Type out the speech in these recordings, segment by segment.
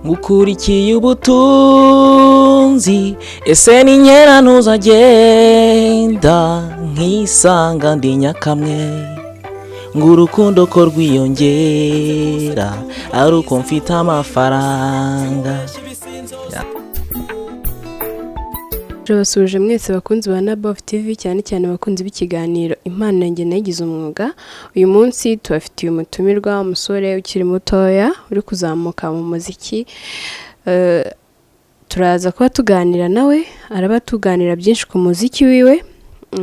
ngukurikiye ubutunzi ese ni nkera ntuzagenda nkisanga ndi nyakamwe ngurukundo ko rwiyongera ari uko mfite amafaranga. Turabasuje mwese bakunzi ba Nabov TV, cyane cyane bakunzi b'ikiganiro impano yanjye nagize umwuga. Uyu munsi tubafitiye umutumirwa, umusore ukiri mutoya uri kuzamuka mu muziki. Turaza kuba tuganira nawe, araba tuganira byinshi ku muziki wiwe,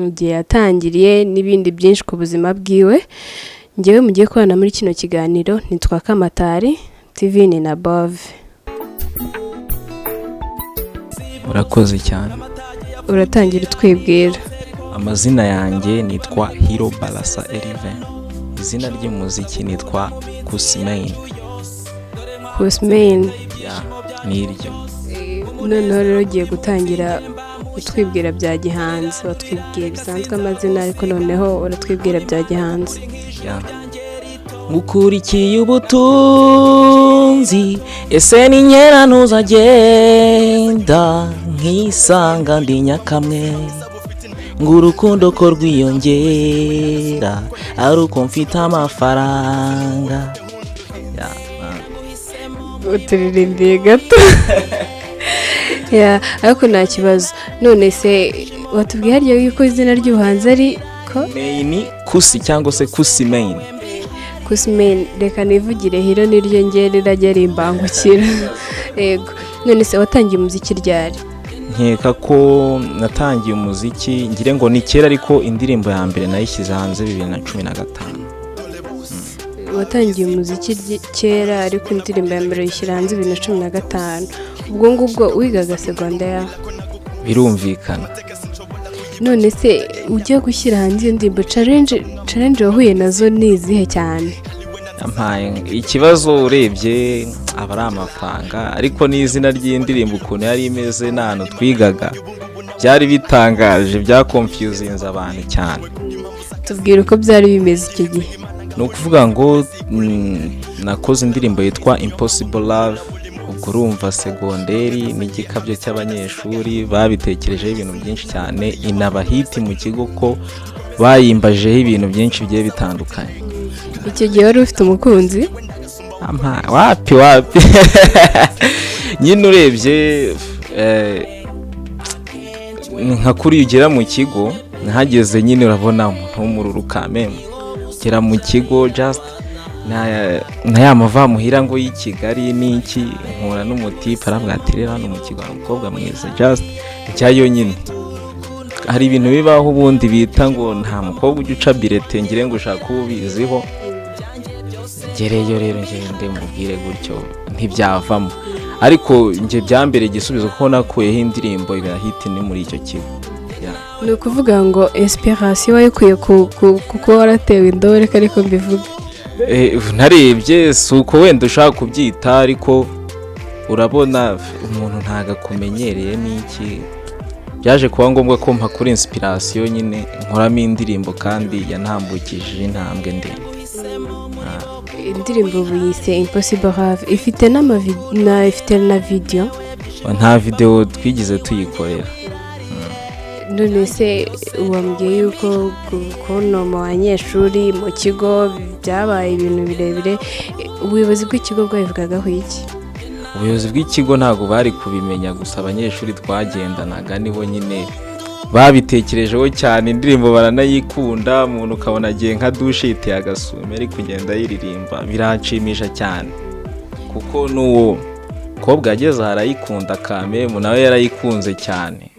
igihe yatangiriye n'ibindi byinshi ku buzima bwiwe. Njyewe mugiye kubana muri kino kiganiro nitwa Kamatari, TV ni Nabov. Urakoze cyane. Uratangira utwibwira. Amazina yanjye nitwa Hiro Balasa Elive. Izina ry'umuziki nitwa Kuccy Main. Kuccy Main. Ya, niryo. Noneho rero ugiye gutangira utwibwira bya gihanzi. Watwibwiye bisanzwe amazina, ariko noneho uratwibwira bya gihanzi. Ya. Ngukurikiye ubutunzi ese ni nkera ntuzagenda nkisanga ndi nyakamwe ngurukundo ko rwiyongera ari uko mfite amafaranga. Uturirimbiye gato. Ya, ariko nta kibazo. None se watubwiye harya yuko izina ry'ubuhanzi ari ko Main Kuccy cyangwa se Kuccy Main. Kuccy Main, reka nivugire Hiro niryo ngere rirajya rimbangukira. Yego. None se watangiye umuziki ryari? Nkeka ko natangiye umuziki ngire ngo ni kera, ariko indirimbo ya mbere nayishyize hanze 2015. Watangiye umuziki kera, ariko indirimbo ya mbere yishyira hanze 2015. Ubwo ngubwo wigaga secondaire. Birumvikana. None se ugiye gushyira hanze iyo ndirimbo, challenge wahuye nazo ni izihe cyane? Ikibazo urebye aba ari amafaranga, ariko n'izina ry'indirimbo ukuntu yari imeze n'ahantu twigaga byari bitangaje, bya confusinze abantu cyane. Tubwire uko byari bimeze icyo gihe. Ni ukuvuga ngo nakoze indirimbo yitwa Impossible Love. Ubwo urumva segonderi n'igikabyo cy'abanyeshuri babitekerejeho ibintu byinshi cyane, inaba hiti mu kigo ko bayimbajeho ibintu byinshi bigiye bitandukanye. Icyo gihe wari ufite umukunzi? Wapi nyine urebye nka kuri ugera mu kigo nahageze, nyine urabona umuntu w'umururu kameme ugera mu kigo just na ya mava muhira ngo y'i Kigali n'iki, nkura n'umutipe arabwatirira hano mu kigo umukobwa mwiza, just cyayo nyine hari ibintu bibaho ubundi bita ngo nta mukobwa ujya uca birete ngire ngo ushaka ubiziho. Gereyo rero ngende mubwire gutyo ntibyavamo, ariko nje byambere igisubizo ko nakuyeho indirimbo igahita ni muri icyo kigo. Ni ukuvuga ngo inspiration wayikuye kuko waratewe indore, ariko mbivuga narebye si uko wenda ushaka kubyita, ariko urabona umuntu ntaga kumenyereye n'iki, byaje kuba ngombwa ko mpakura inspiration nyine nkoramo indirimbo, kandi yanambukishije intambwe ndende. Indirimbo buyise Impossible Love, ifite na video? Nta video twigize tuyikorera. None se wambwiye yuko kuno mu banyeshuri mu kigo byabaye ibintu birebire, ubuyobozi bw'ikigo bwabivugagaho iki? Ubuyobozi bw'ikigo ntabwo bari kubimenya, gusa abanyeshuri twagendanaga nibo nyine babitekerejeho cyane. Indirimbo baranayikunda, umuntu ukabona agiye nka dushe yiteye agasume ari kugenda yiririmba, biranshimisha cyane kuko n'uwo mukobwa yageze arayikunda kameme, nawe yarayikunze cyane.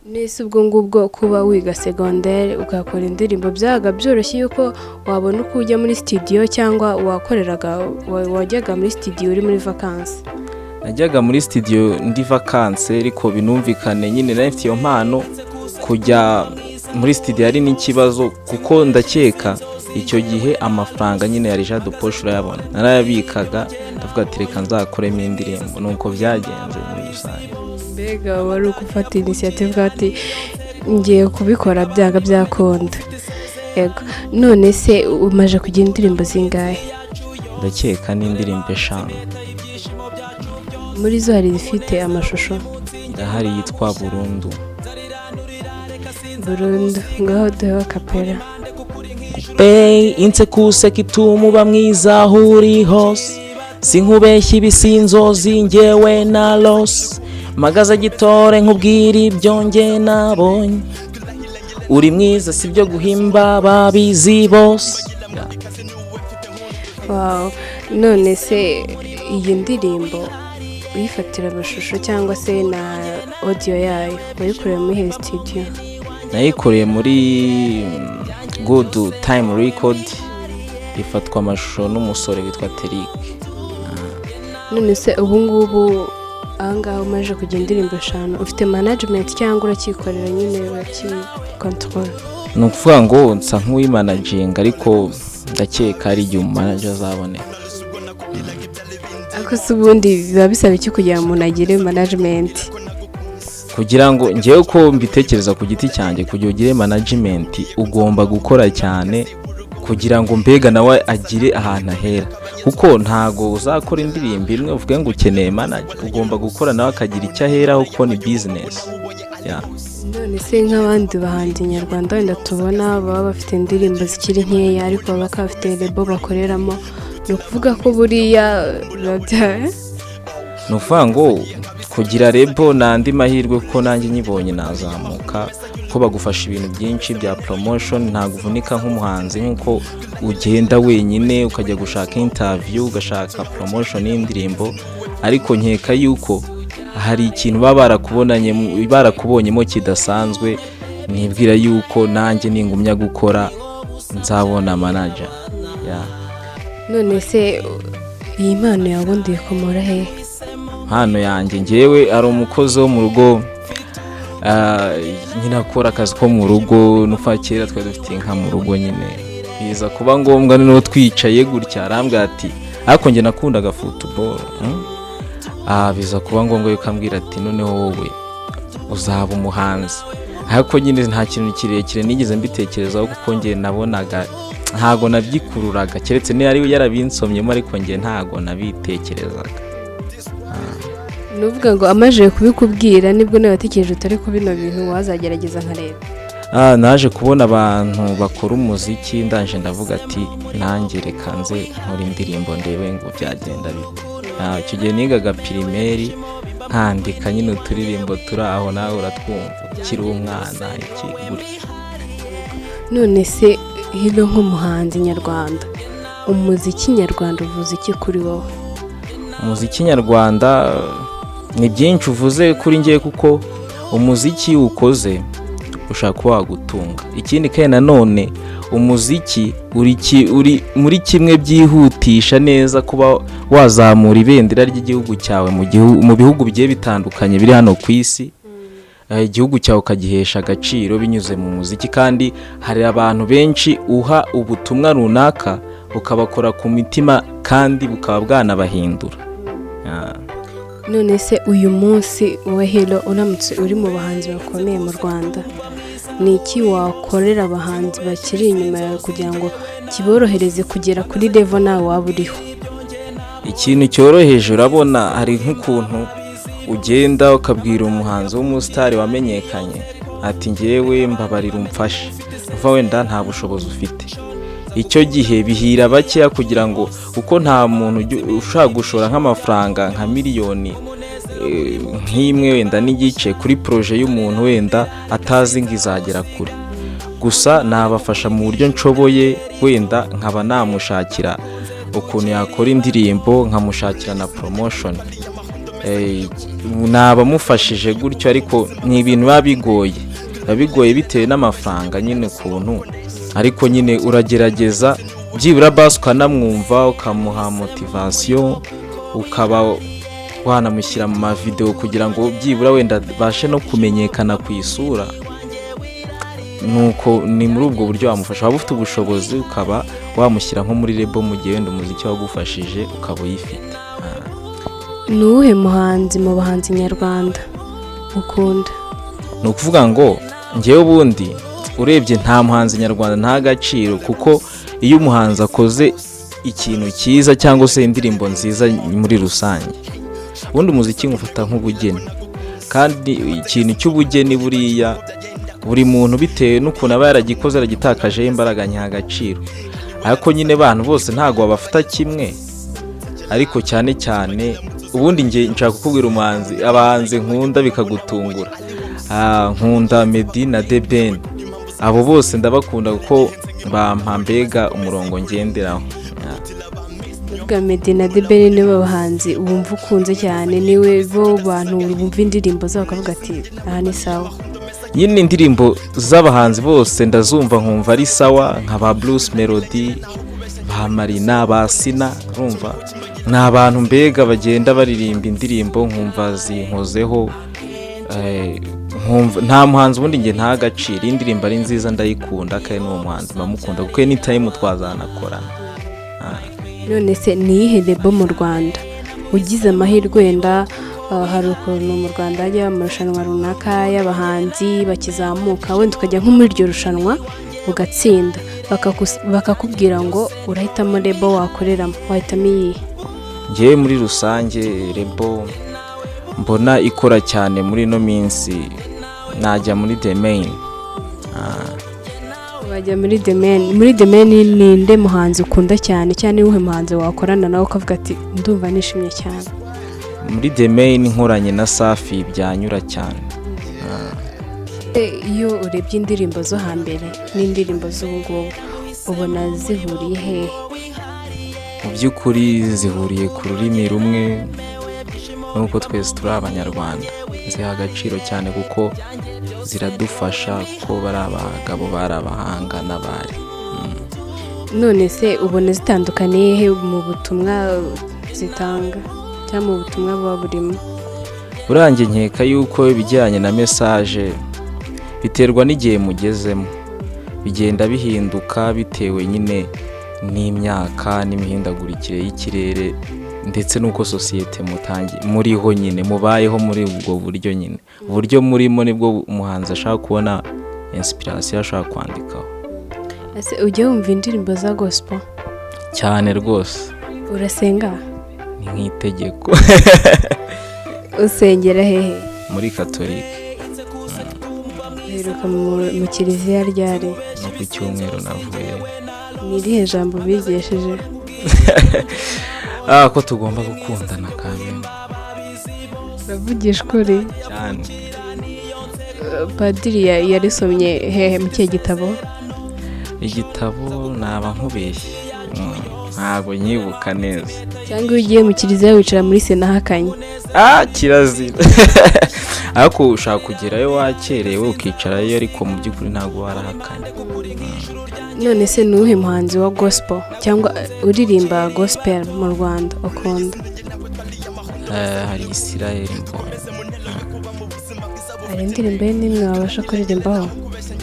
Nese ubwo ngubwo kuba wiga secondaire ugakora indirimbo byaga byoroshye yuko wabona uko ujya muri studio, cyangwa wajyaga muri studio uri muri vacances? Najyaga muri studio ndi vacances, ariko binumvikane nyine nafite iyo mpano kujya muri studio ari n'ikibazo, kuko ndakeka icyo gihe amafaranga nyine yari jado poche urayabona, narayabikaga ndavuga ati reka nzakoremo indirimbo, nuko byagenze muri rusange. Mbega wari ugufata initiative ati ngiye kubikora byaga byakunda. Yego. None se umaje kugira indirimbo zingahe? ndakeka n'indirimbo 5 muri zo hari zifite amashusho ndahari yitwa Burundu ngaho duhewa kapera inse kuseka ituma uba mwiza aho uri hose sinkubeshya ibisinzozi njyewe na loss magaza gitore nkubwira ibyo njye nabonye uri mwiza sibyo guhimba babizi bose. Wow, none se iyi ndirimbo uyifatira amashusho cyangwa se na audio yayo wayikoreye muri studio? Nayikoreye muri Good Time Record, ifatwa amashusho n'umusore witwa Terik. None se ubu ngubu ahangaha umaze kujya indirimbo 5 ufite management cyangwa urakikorera nyine control? Ni ukuvuga ngo nsa nk'uwimanaginga ariko ndakeka ari igihe umanager azaboneka. Ako se ubundi biba bisaba iki kugira umuntu agire management? Kugira ngo ngewe ko mbitekereza ku giti cyanjye kugira ugire management ugomba gukora cyane kugira ngo mbega nawe agire ahantu ahera, kuko ntago uzakora indirimbo imwe uvuge ngo ukeneye manager, ugomba gukora nawe akagira icyo aheraho kuko ni business. None se nk'abandi bahanzi nyarwanda wenda tubona baba bafite indirimbo zikiri nkeya ariko baba bafite lebo bakoreramo, ni ukuvuga ko buriya babyaye? Ni ukuvuga ngo kugira lebo n'andi mahirwe kuko nanjye nyibonye nazamuka, ko bagufasha ibintu byinshi bya promotion, ntago uvunika nk'umuhanzi nk'uko ugenda wenyine ukajya gushaka interview ugashaka promotion y'indirimbo, ariko nkeka yuko hari ikintu baba barakubonyemo kidasanzwe, nibwira yuko nanjye ningumya gukora nzabona manager. None se iyi mpano yawe ubundi ikomora he? Hano yanjye ngewe ari umukozi wo mu rugo, nyine akora akazi ko mu rugo, nufa kera twari dufite inka mu rugo, nyine biza kuba ngombwa no twicaye gutya arambwira ati ariko nge nakundaga football, biza kuba ngombwa yuko ambwira ati noneho wowe uzaba umuhanzi, ariko nyine nta kintu kirekire nigeze mbitekerezaho kuko nge nabonaga ntago nabyikururaga, keretse ne ari yarabinsomyemo, ariko nge ntago nabitekerezaga. Nuvuga ngo amaje kubikubwira nibwo nabatekereje utari ku bino bintu wazagerageza nkareba? Naje kubona abantu bakora umuziki ndaje ndavuga ati nanjye reka nze nkora indirimbo ndebe ngo byagenda bite. Icyo gihe nigaga primaire nkandika nyine uturirimbo turi aho nawe uratwumva kiri umwana iki gutya. None se hino nk'umuhanzi nyarwanda, umuziki nyarwanda uvuze iki kuri wowe? Umuziki nyarwanda ni byinshi uvuze kuri ngiye, kuko umuziki ukoze ushaka kuba wagutunga. Ikindi kandi nanone umuziki uri muri kimwe byihutisha neza kuba wazamura ibendera ry'igihugu cyawe mu bihugu bigiye bitandukanye biri hano ku isi. Igihugu cyawe ukagihesha agaciro binyuze mu muziki, kandi hari abantu benshi uha ubutumwa runaka ukabakora ku mitima kandi bukaba bwanabahindura. None se uyu munsi wowe Hero uramutse uri mu bahanzi bakomeye mu Rwanda, ni iki wakorera abahanzi bakiri inyuma yawe kugira ngo kiborohereze kugera kuri level nawe waba uriho? Ikintu cyoroheje, urabona hari nk'ukuntu ugenda ukabwira umuhanzi w'umustar wamenyekanye ati ngewe mbabarira umfashe, uva wenda nta bushobozi ufite. Icyo gihe bihira bakeya kugira ngo uko nta muntu ushaka gushora nk'amafaranga nka miliyoni nk'imwe wenda n'igice kuri projet y'umuntu wenda atazi ngo izagera kure. Gusa nabafasha mu buryo nshoboye, wenda nkaba namushakira ukuntu yakora indirimbo, nkamushakira na promotion. Nabamufashije gutyo, ariko ni ibintu bigoye bitewe n'amafaranga nyine ukuntu, ariko nyine uragerageza byibura basi ukanamwumva, ukamuha motivation, ukaba wanamushyira mu mavideo kugira ngo byibura wenda bashe no kumenyekana ku isura. Nuko ni muri ubwo buryo wamufasha. Waba ufite ubushobozi ukaba wamushyira nko muri lebo mu gihe wenda umuziki wagufashije ukaba uyifite. Nuhe muhanzi mu bahanzi nyarwanda ukunda? Ni ukuvuga ngo ngewe ubundi urebye nta muhanzi nyarwanda nta gaciro, kuko iyo umuhanzi akoze ikintu cyiza cyangwa se indirimbo nziza muri rusange. Ubundi umuziki ngufata nk'ubugeni, kandi ikintu cy'ubugeni buriya buri muntu bitewe n'ukuntu aba yaragikoze aragitakajeho imbaraga nyagaciro, ariko nyine abantu bose ntago babafata kimwe. Ariko cyane cyane ubundi nge nshaka kukubwira abahanzi nkunda bikagutungura. Nkunda Meddy na The Ben, abo bose ndabakunda kuko bampa mbega umurongo ngenderaho. Meddy na The Ben nibo bahanzi wumva ukunze cyane, niwe bo bantu bumva indirimbo zabo bakavuga ati aha ni sawa. Nyine indirimbo z'abahanzi bose ndazumva nkumva ari sawa, nka ba Bruce Melody, ba Marina, ba Sina, urumva ni abantu mbega bagenda baririmba indirimbo nkumva zinkozeho. Nta muhanzi ubundi nge nta gaciro, indirimbo ari nziza ndayikunda, kandi n'uwo muhanzi bamukunda kuko ni time twazanakorana. None se niyihe rebo mu Rwanda ugize amahirwe wenda hari ukuntu mu Rwanda hajya amarushanwa runaka y'abahanzi bakizamuka, wenda ukajya nko muri iryo rushanwa ugatsinda, bakakubwira ngo urahitamo rebo wakoreramo, wahitamo iyihe? Ngewe muri rusange rebo mbona ikora cyane muri ino minsi najya muri The Main. Wajya muri The Main. Muri The Main ni nde muhanzi ukunda cyane cyane, uwuhe muhanzi wakorana nawe ukavuga ati ndumva nishimye cyane? Muri The Main nkoranye na Safi byanyura cyane. Iyo urebye indirimbo zo hambere n'indirimbo z'ubungubu ubona zihuriye hehe? Mu by'ukuri zihuriye ku rurimi rumwe, nuko twese turi Abanyarwanda. Ziha agaciro cyane kuko ziradufasha, kuko bari abagabo bari abahanga n'abari. None se ubona zitandukaniye he mu butumwa zitanga cyangwa mu butumwa buba burimo? Urange nkeka yuko ibijyanye na message biterwa n'igihe mugezemo, bigenda bihinduka bitewe nyine n'imyaka n'imihindagurikire y'ikirere ndetse nuko societe muriho nyine mubayeho muri ubwo buryo nyine. Uburyo murimo nibwo umuhanzi ashaka kubona inspiration ashaka kwandikaho. Ese ujye wumva indirimbo za gospel? Cyane rwose. Urasenga? Ni nk'itegeko. Usengera hehe? Muri Katolika. Heruka mu kiliziya ryari? No ku cyumweru navuye. Ni irihe jambo bigishije? Ko tugomba gukundana kandi. Uravugisha ukuri? Cyane. Padiri yarisomye hehe mu kihe gitabo? Igitabo naba nkubeshye, ntabwo nyibuka neza. Cyangwa iyo ugiye mu kiliziya wicara muri sena hakanye? Kirazira. Ariko ushaka kugerayo wakerewe ukicarayo, ariko mu by'ukuri ntabwo warahakanye. None se nuhe muhanzi wa gospel cyangwa uririmba gospel mu Rwanda ukunda? Hari Israel Mbonyi. Hari indirimbo ye nimwe wabasha kuririmbaho?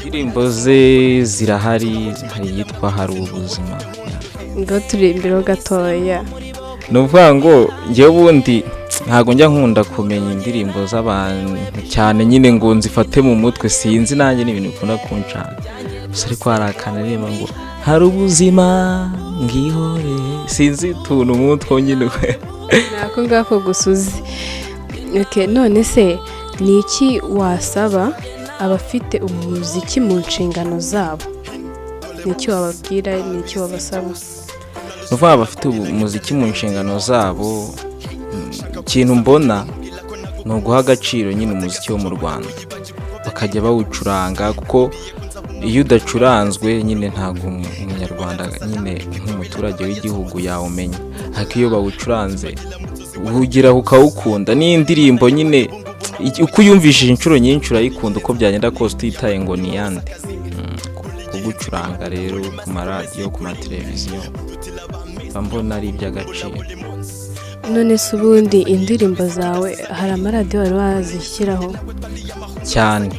Indirimbo ze zirahari, hari yitwa Hari Ubuzima. Ngo turirimbiro gatoya. Nuvuga ngo ngewe ubundi ntago njya nkunda kumenya indirimbo z'abantu cyane, nyine ngo nzifate mu mutwe, sinzi nanjye n'ibintu bikunda kuncana. Gusa ariko harakana reba ngo hari ubuzima ngihore, sinzi tuntu umutwe nyine. Nako ngako gusuzi. Okay, none se ni iki wasaba abafite umuziki mu nshingano zabo? Ni iki wababwira, ni iki wabasaba? Nuvuga abafite umuziki mu nshingano zabo, ikintu mbona ni uguha agaciro nyine umuziki wo mu Rwanda, bakajya bawucuranga, kuko iyo udacuranzwe nyine ntabwo umunyarwanda nyine nk'umuturage w'igihugu yawumenya. Ariko iyo bawucuranze ugira ukawukunda. Ni indirimbo nyine uko uyumvishije inshuro nyinshi urayikunda, uko byagenda kose utitaye ngo ni yandi. Kugucuranga rero ku maradiyo, ku mateleviziyo, mbona ari iby'agaciro. None se ubundi indirimbo zawe hari amaradiyo wari wazishyiraho? Cyane.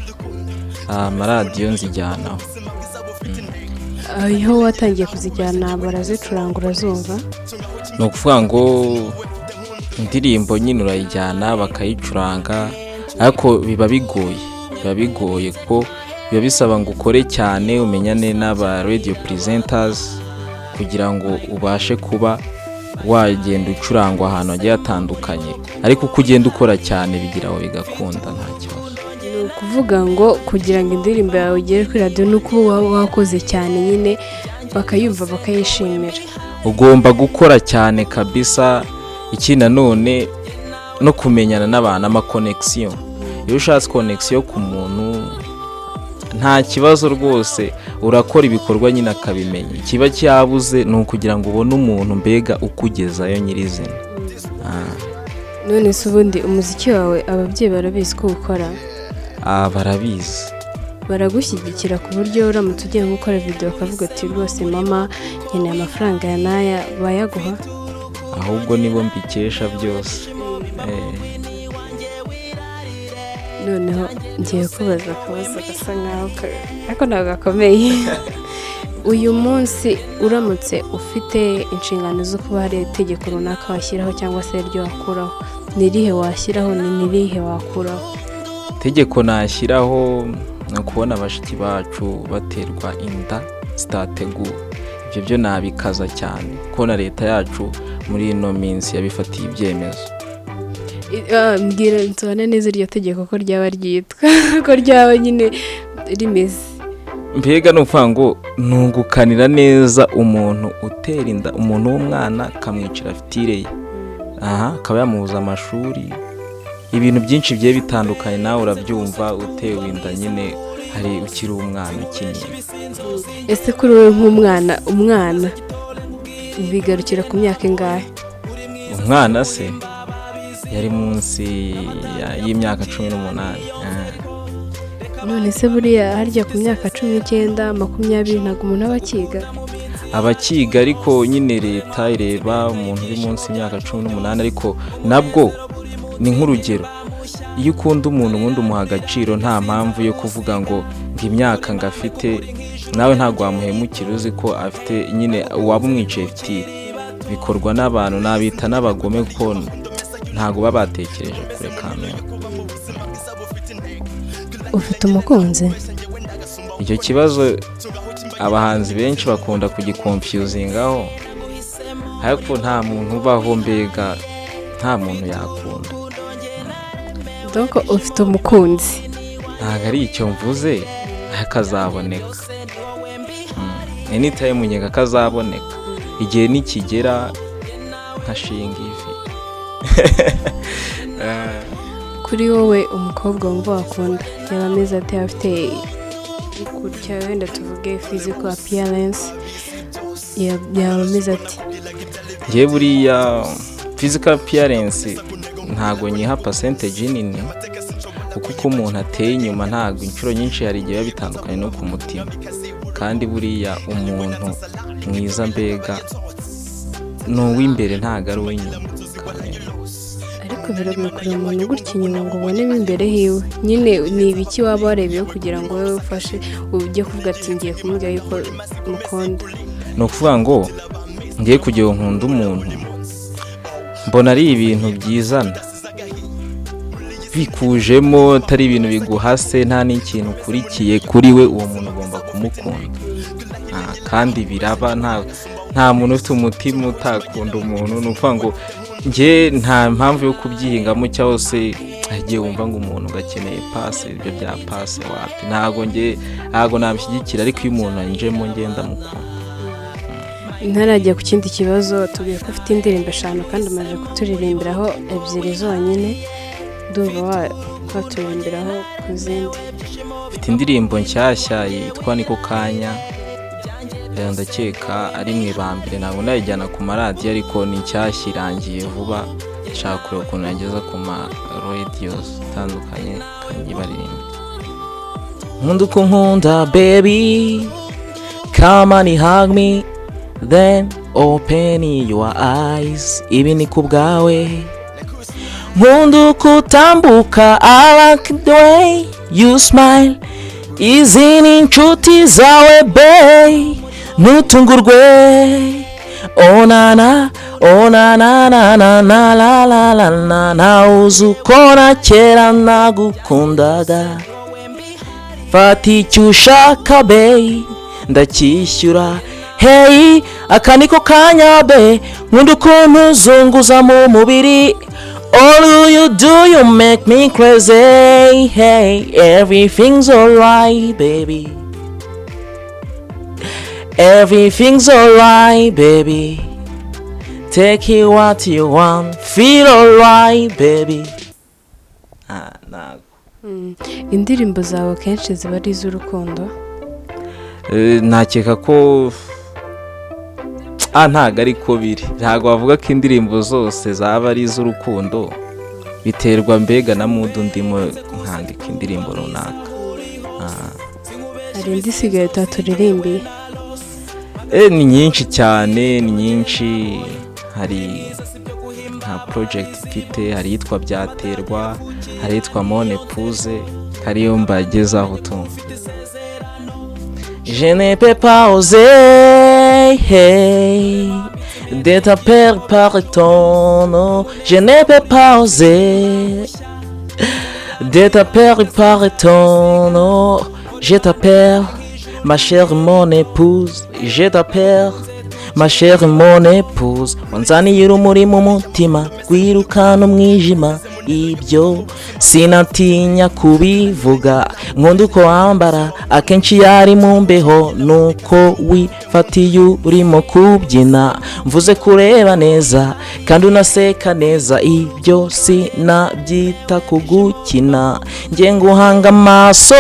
Amaradiyo nzijyanaho. Aho watangiye kuzijyana barazicuranga urazumva? Ni ukuvuga ngo indirimbo nyine urayijyana bakayicuranga, ariko biba bigoye kuko biba bisaba ngo ukore cyane, umenyane n'aba radio presenters, kugira ngo ubashe kuba wagenda ucurangwa ahantu hagiye hatandukanye, ariko uko ugenda ukora cyane bigira aho bigakunda nta kibazo. Ni ukuvuga ngo kugira ngo indirimbo yawe igere kuri radiyo ni uko waba wakoze cyane nyine bakayumva bakayishimira. Ugomba gukora cyane kabisa. Iki nanone no kumenyana n'abantu, amakonegisiyo. Iyo ushatse konegisiyo ku muntu nta kibazo rwose, urakora ibikorwa nyine akabimenya. Ikiba cyabuze ni ukugira ngo ubone umuntu mbega ukugezayo nyirizina. None se ubundi umuziki wawe ababyeyi barabizi ko ukora? Barabizi. Baragushyigikira ku buryo uramutse ugiye gukora video ukavuga ati rwose mama nkeneye amafaranga ya naya, bayaguha? Ahubwo nibo mbikesha byose. Noneho ngiye kubaza akabazo gasa nkaho ariko ntabwo gakomeye. Uyu munsi uramutse ufite inshingano zo kuba hari itegeko runaka washyiraho cyangwa se ryo wakuraho, nirihe washyiraho, nirihe wakuraho? Itegeko nashyiraho no kubona abashiki bacu baterwa inda zitateguwe. Ibyo byo nabikaza cyane ko na leta yacu muri ino minsi yabifatiye ibyemezo. Mbwira nsobanura neza iryo tegeko ko ryaba ryitwa ko ryaba nyine rimeze. Mbega no kuvuga ngo nungukanira neza umuntu utera inda, umuntu w'umwana kamwicira fitire ye, akaba yamubuza amashuri, ibintu byinshi bigiye bitandukanye. Nawe urabyumva, utewe inda nyine hari ukiri umwana ukinye. Ese kuri wowe nk'umwana bigarukira ku myaka ingahe? Umwana se yari munsi y'imyaka 18. None se buriya harya ku myaka 19, 20 ntabwo umuntu aba akiga? Abakiga, ariko nyine leta ireba umuntu uri munsi y'imyaka 18, ariko nabwo ni nk'urugero. Iyo ukunda umuntu ubundi umuha agaciro, nta mpamvu yo kuvuga ngo imyaka ngafite, nawe ntabwo wamuhemukira uzi ko afite nyine waba umwiciye fitire. Bikorwa n'abantu nabita n'abagome kuko ntabwo baba batekereje kure kamera. Ufite umukunzi? Icyo kibazo abahanzi benshi bakunda kugikonfuzingaho, ariko nta muntu ubaho, mbega nta muntu yakunda. Donc ufite umukunzi? Ntabwo ari icyo mvuze, akazaboneka. Anytime nyega kazaboneka, igihe nikigera nkashinga ivi. Kuri wowe umukobwa wumva wakunda yaba ameze ate? Afite gutya wenda tuvuge physical appearance, yaba ameze ate? Ngiye buriya physical appearance ntago nyiha percentage nini, kuko umuntu ateye inyuma ntago inshuro nyinshi hari igihe bitandukanye no ku mutima. Kandi buriya umuntu mwiza mbega n'uw'imbere ntago ari uw'inyuma. Ariko biragoye kureba umuntu gutya inyuma ngo ubonemo imbere hiwe. Nyine ni ibiki waba warebeyeho kugira ngo wowe ufashe ujye kuvuga ati ngiye kumubwira yuko mukunda? Ni ukuvuga ngo ngiye kugira nkunda umuntu, mbona ari ibintu byizana bikujemo, atari ibintu biguhase, nta n'ikintu ukurikiye kuri we, uwo muntu ugomba kumukunda. Kandi biraba, nta muntu ufite umutima utakunda umuntu. Ni ukuvuga ngo nge nta mpamvu yo kubyihingamo cyangwa se agiye wumva ngo umuntu ugakeneye pase, ibyo bya pase wapi, ntago nabishyigikira. Ariko iyo umuntu anjemo ngenda mukunda. Ntarajya ku kindi kibazo, tubwiye ko ufite indirimbo 5 kandi umaze kuturirimbiraho 2 zonyine, ndumva waturirimbiraho ku zindi. Mfite indirimbo nshyashya yitwa Niko Kanya, ndakeka ari mwe bambere, ntabwo ndayijyana ku maradiyo, ariko ni nshyashya irangiye vuba. Nshaka kureba ukuntu yageza ku ma radios atandukanye kanyibaririmbira. Nkunda uko nkunda baby, come and hug me, then open your eyes. Ibi ni ku bwawe. Nkunda uko utambuka, I like the way you smile. Izi ni inshuti zawe babe, ntutungurwe. Oh na na, oh na na na na na la la la la, nauzi uko na kera nagukundaga. Fata icyo ushaka babe, ndacyishyura. Hey, akaniko kanyabe nkunda ukuntu uzunguza mu mubiri. All you do, you make me crazy. Hey, everything's alright, baby. Everything's alright, baby. Take it what you want, feel alright, baby. Nago. Indirimbo zawe kenshi ziba ari iz'urukundo? Nakeka ko ntago ariko biri. Ntago bavuga ko indirimbo zose zaba ari iz'urukundo. Biterwa mbega na mood ndimo nkandika indirimbo runaka. Hari indi sigaye uturirimbiye? Ni nyinshi cyane, ni nyinshi. Hari nka project mfite, hari yitwa Byaterwa, hari yitwa Mone Puze, hari yo mbagezaho tu. Je ne peux pas oser, hey, de t'appeler par ton nom. Je ne peux pas oser, de t'appeler par ton nom. Je t'appelle ma chère mon épouse. Je t'appelle ma chère mon épouse. Wanzaniye urumuri mu mutima gwirukana umwijima. Ibyo sinatinya kubivuga. Nkunda uko wambara akenshi yari mu mbeho, nuko wifatiye urimo kubyina. Mvuze kureba neza kandi unaseka neza, ibyo sinabyita kugukina. Nge nguhanga amaso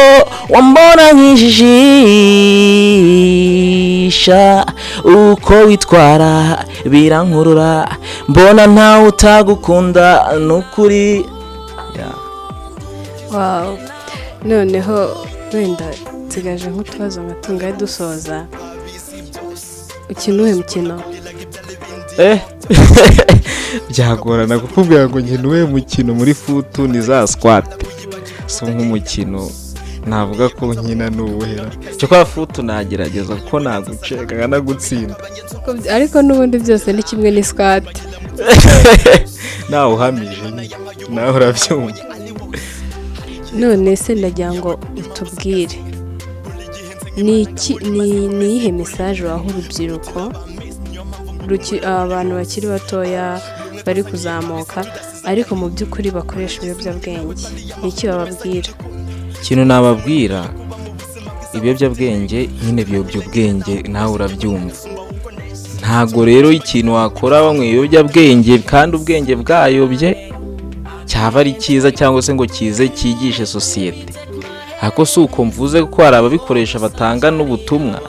wambona nkijijisha. Uko witwara birankurura, mbona ntawe utagukunda nukuri. Wow. Noneho wenda nsigaje nk'utubazo ngatungaye dusoza. Ukina uhe mukino? Byagorana kukubwira ngo nkina uhe mukino muri futu ni za squat. So nk'umukino navuga ko nkina n'uwera. Cyo kwa futu nagerageza ko naguceka ngana gutsinda. Ariko n'ubundi byose ni kimwe ni squat. Nawe uhamije nawe urabyumva. None se ndagira ngo utubwire ni iyihe message waha urubyiruko, abantu bakiri batoya bari kuzamuka ariko mu by'ukuri bakoresha ibiyobyabwenge? Ni iki bababwira? Ikintu nababwira, ibiyobyabwenge nyine biyobya ubwenge, nawe urabyumva. Ntago rero ikintu wakora bamwe ibiyobyabwenge kandi ubwenge bwayobye cyaba ari cyiza cyangwa se ngo kize cyigishe societe. Hako si uko mvuze ko hari ababikoresha batanga n'ubutumwa,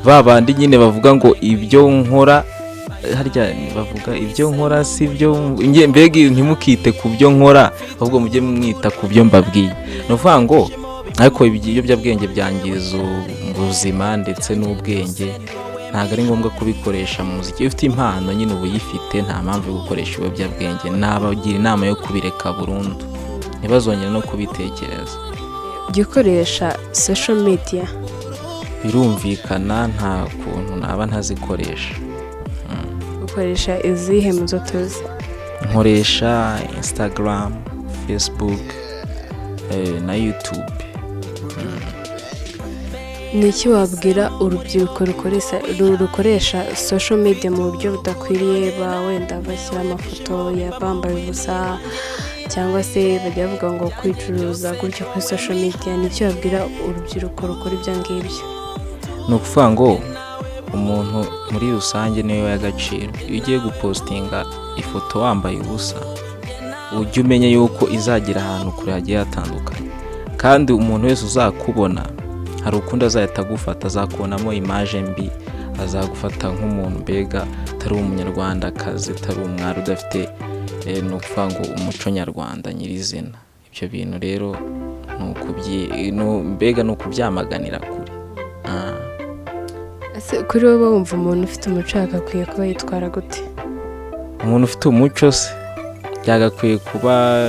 babandi nyine bavuga ngo ibyo nkora, harya bavuga ibyo nkora si byo, mbega ntimukite ku byo nkora ahubwo mujye mwita ku byo mbabwiye. No vuga ngo ariko ibiyobyabwenge byangiza ubuzima ndetse n'ubwenge. Ntago ari ngombwa kubikoresha mu muziki. Ufite impano nyine ubuyifite, nta mpamvu yo gukoresha ibiyobyabwenge. Nabagira inama yo kubireka burundu, ntibazongera no kubitekereza. Gikoresha social media? Birumvikana, nta kuntu naba ntazikoresha. Ukoresha izihe muzo tuzi? Nkoresha Instagram, Facebook, na YouTube. Ni iki wabwira urubyiruko rukoresha social media mu buryo budakwiriye, wenda bashyira amafoto ya bambaye ubusa cyangwa se bajya bavuga ngo kwicuruza gutyo kuri social media? Ni iki wabwira urubyiruko rukora ibyo ngibyo? Ni ukuvuga ngo umuntu muri rusange niwe w'agaciro. Iyo ugiye gupostinga ifoto wambaye ubusa, ujye umenya yuko izagera ahantu kure hagiye hatandukanye, kandi umuntu wese uzakubona hari ukundi azahita agufata, azakubonamo image mbi, azagufata nk'umuntu mbega atari umunyarwandakazi, atari umwari udafite no kuvuga ngo umuco nyarwanda nyirizina. Ibyo bintu rero mbega no kubyamaganira kure. Kuri wowe wumva umuntu ufite umuco agakwiye kuba yitwara gute? Umuntu ufite umuco se byagakwiye kuba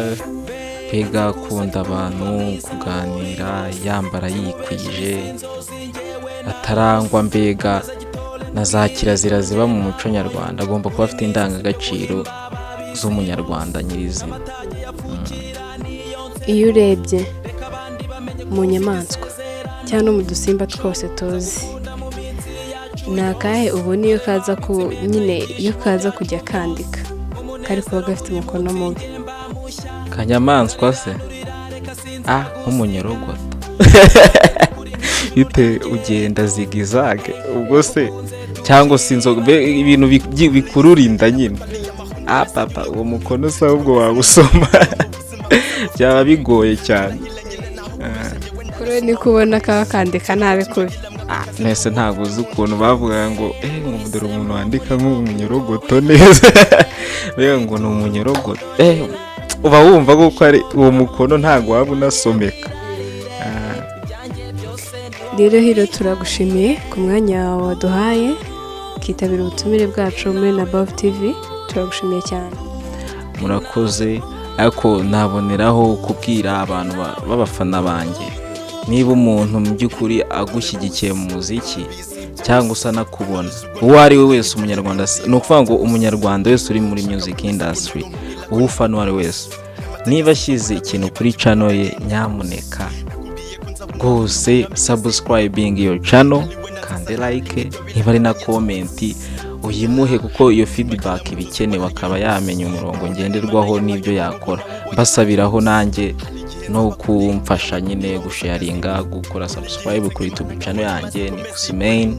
mbega akunda abantu, kuganira, yambara yikwije, atarangwa mbega na za kirazira ziba mu muco nyarwanda. Agomba kuba afite indangagaciro z'umunyarwanda nyirizina. Iyo urebye mu nyamaswa cyangwa mu dusimba twose tuzi, nakahe ubona iyo kaza ku nyine iyo kaza kujya kandika kari kuba gafite umukono mubi? Kanyamaswa se nk'umunyorogoto bite ugenda zigizage ubwo se cyangwa se inzoga ibintu bikururinda nyine papa uwo mukono se ahubwo wawusoma byaba bigoye cyane. kuri ni kubona kandika nabi kubi nese ntabwo uzi ukuntu bavuga ngo dore umuntu wandika nk'umunyorogoto neza bega ngo ni umunyorogoto uba wumva ko ari uwo mukono ntabwo waba unasomeka. rero hiro turagushimiye ku mwanya waduhaye kitabira ubutumire bwacu muri Above TV. Turagushimiye cyane. Murakoze, ariko naboneraho kubwira abantu b'abafana banjye, niba umuntu mu by'ukuri agushyigikiye mu muziki cyangwa usa nakubona uwo ari we wese umunyarwanda, ni ukuvuga ngo umunyarwanda wese uri muri music industry, uwo ufana uwo ari wese, niba ashyize ikintu kuri channel ye, nyamuneka rwose subscribing your channel kandi like, niba ari na comment uyimuhe, kuko iyo feedback ibikenewe, akaba yamenya umurongo ngenderwaho n'ibyo yakora. Mbasabiraho nanjye no kumfasha nyine gusharinga, gukora subscribe kuri YouTube channel yanjye ni Kuccy Main.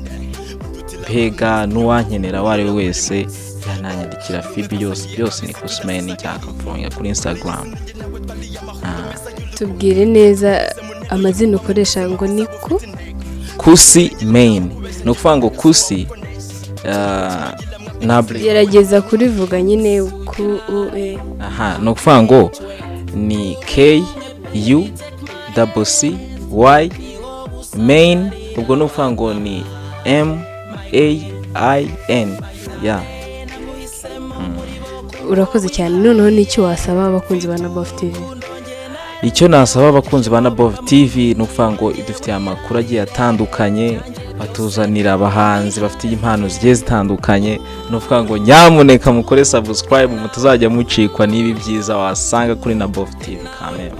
Mbega n'uwankenera wari wese yananyandikira feed byose ni Kuccy Main cyakafunga kuri Instagram. Tubwire neza amazina ukoresha ngo ni Kuccy Main, no kuvuga ngo Kuccy gerageza kurivuga nyine ku no kuvuga ngo ni KUCCY Main, ubwo no kuvuga ngo ni MAIN. Urakoze cyane. Noneho n'icyo wasaba abakunzi ba Above TV? Icyo nasaba abakunzi ba Above TV ni ukuvuga ngo idufitiye amakuru agiye atandukanye, batuzanira abahanzi bafite impano zigiye zitandukanye, ni ukuvuga ngo nyamuneka mukore subscribe, mutazajya mucikwa n'ibi byiza wasanga kuri Above TV kamera.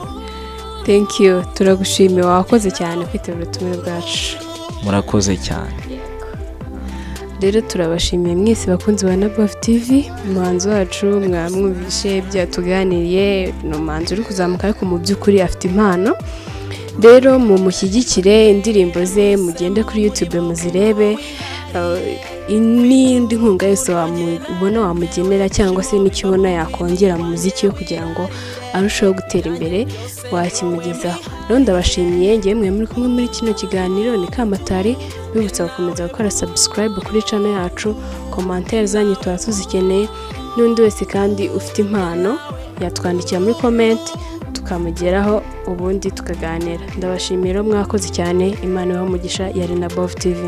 Thank you, turagushimiye, wakoze cyane kwitabira ubutumire bwacu. Murakoze cyane. Rero turabashimiye mwese bakunzi ba Above TV. Umuhanzi wacu mwamwumvishe byatuganiriye, ni umuhanzi uri kuzamuka ariko mu by'ukuri afite impano. Rero mu mushyigikire, indirimbo ze mugende kuri YouTube muzirebe, n'indi nkunga yose wamubona wamugenera cyangwa se n'icyo ubona yakongera mu muziki we kugira ngo arusheho gutera imbere wakimugezaho. Rero ndabashimiye, ngiye muri kumwe muri kino kiganiro ni Kamatari, bibutsa gukomeza gukora subscribe kuri channel yacu, commentaire zanyu tuba tuzikeneye, n'undi wese kandi ufite impano yatwandikira muri comment tukamugeraho ubundi tukaganira. Ndabashimira, mwakoze cyane, Imana ibahe umugisha. Yari Above TV.